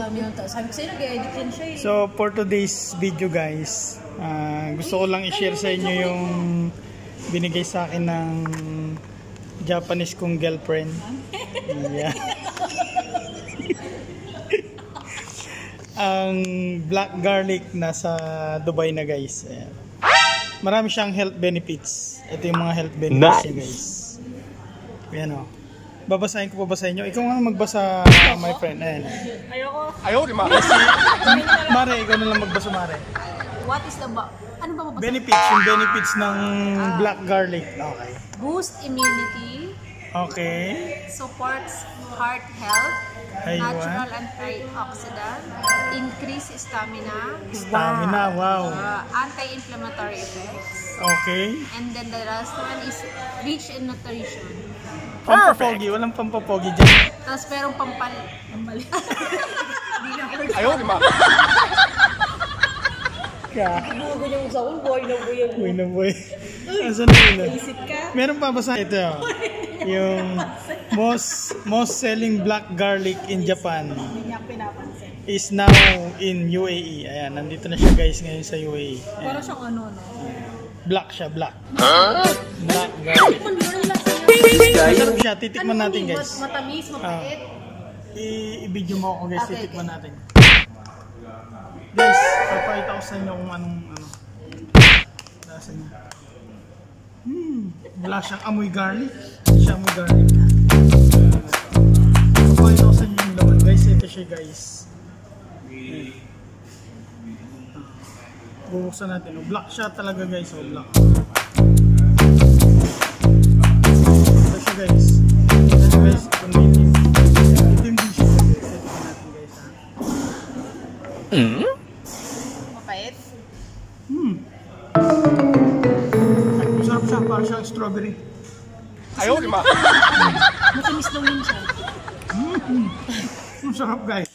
dami yung tao. Sabi ko sa'yo, nag-edit yan siya eh. So, for today's video guys, gusto ko lang i-share sa inyo yung binigay sa akin ng Japanese kong girlfriend. Yeah. Ang black garlic nasa Dubai na guys. Ayan. Marami siyang health benefits. Ito yung mga health benefits niya guys. Ayan o. Babasahin ko pa ba sa inyo? Ikaw nga magbasa, my friend. Ayan. Ayoko. Ayaw, di ba? Mare, ikaw na lang magbasa, Mare. What is the ano ba mabasa? Benefits, yung benefits ng black garlic. Okay. Boost immunity. Okay. Supports heart health. Ayun. Natural antioxidant. Increase stamina. Stamina, wow. Anti-inflammatory effects. Okay. And then the last one is rich in nutrition. Pampapogi, walang pampapogi dyan. Tapos merong pampali. Ayaw, di ba? Bugo yung saul, boy na boy yung Uy na boy. Asan na yun? isip ka. Meron pa ba sa ito? Yung most selling black garlic in Japan Hindi niya pinapansin. is now in UAE. Ayan, nandito na siya guys ngayon sa UAE. Ayan. Parang siyang ano, no? Black siya, black. Black garlic. Masarap siya, titikman natin guys. Matamis, mapait. I-video mo ako guys, Okay, titikman natin. Guys, papakita ko sa inyo kung anong lasa niya. Wala siyang amoy garlic. Siya amoy garlic. Papakita ko sa inyo yung laman guys. Ito siya guys. Bubuksan natin. Black siya talaga guys. Black. Ito siya guys. Ito guys. Convenient. Ito yung dish siya guys. Ito natin guys ha. Mapait. Masarap siya. Parang siyang strawberry. Ayaw, di ba? Matamis lang yun siya. Masarap guys.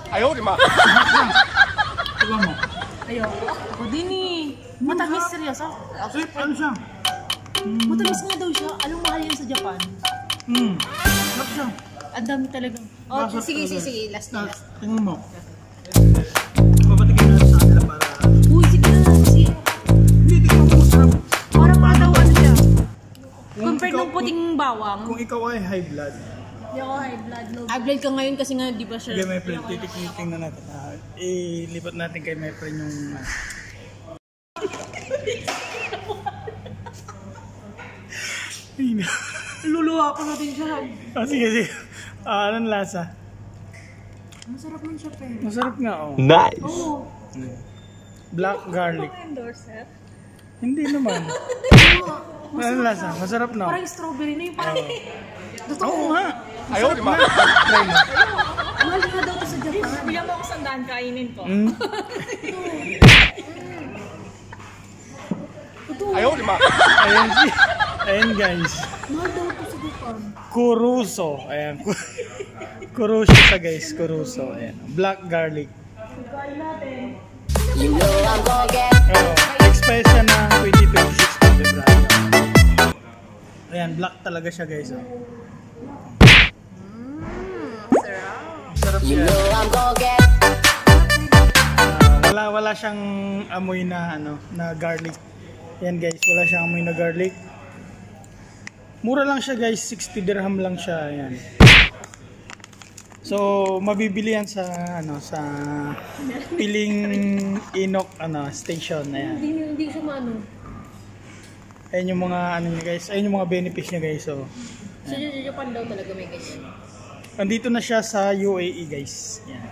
Ayaw, di ba? Diba mo? Ayoko. Ako din eh. Matamis, seryoso. Kasi ano siya? Matamis nga daw siya. Anong mahal yan sa Japan? Masarap siya. Ang dami talagang. Oh, Masarap sige, talaga. sige. Last na, last. Tingnan mo. Babatikin natin sa kanila para... Uy, sige na. Kasi Hindi, tingnan mo masarap. parang daw ano siya. Kung Compared ikaw- ng puting bawang. Kung ikaw ay high blood. Hindi ako high blood. High blood ka ngayon kasi nga di ba siya. Sige, my friend, tingnan natin. Ilipat natin kay my friend yung... Luluha ko natin siya. Sige, sige. Anong lasa? Masarap man siya, pero. Masarap nga, oh. Nice. Oo. Black garlic. Endorser. Hindi naman. Anong lasa? Masarap na. Parang strawberry na yung parang. Totoo. Oo nga. Ayaw, di ba? Try mo. Mahal nga daw to sa Japan. Bigyan mo ako sandaan, kainin ko. Ayaw, di ba? Ayan, ayan guys. Mahal daw to sa Japan. Kuruso. Ayan. Kuruso siya guys. Kuruso. Ayan. Black garlic. Expire siya ng 2026 ng February. Ayan. Black talaga siya guys. Oh. Sarap siya. Wala siyang amoy na na garlic. Yan guys, wala siyang amoy na garlic. Mura lang siya guys, 60 dirham lang siya. Ayan. So, mabibili yan sa sa Piling Inok station. Ayan. Hindi siya maano. Ayan yung mga niya guys. Ayan yung mga benefits niya guys. So, Sa Japan daw talaga may ganyan. nandito na siya sa UAE guys. Ayan.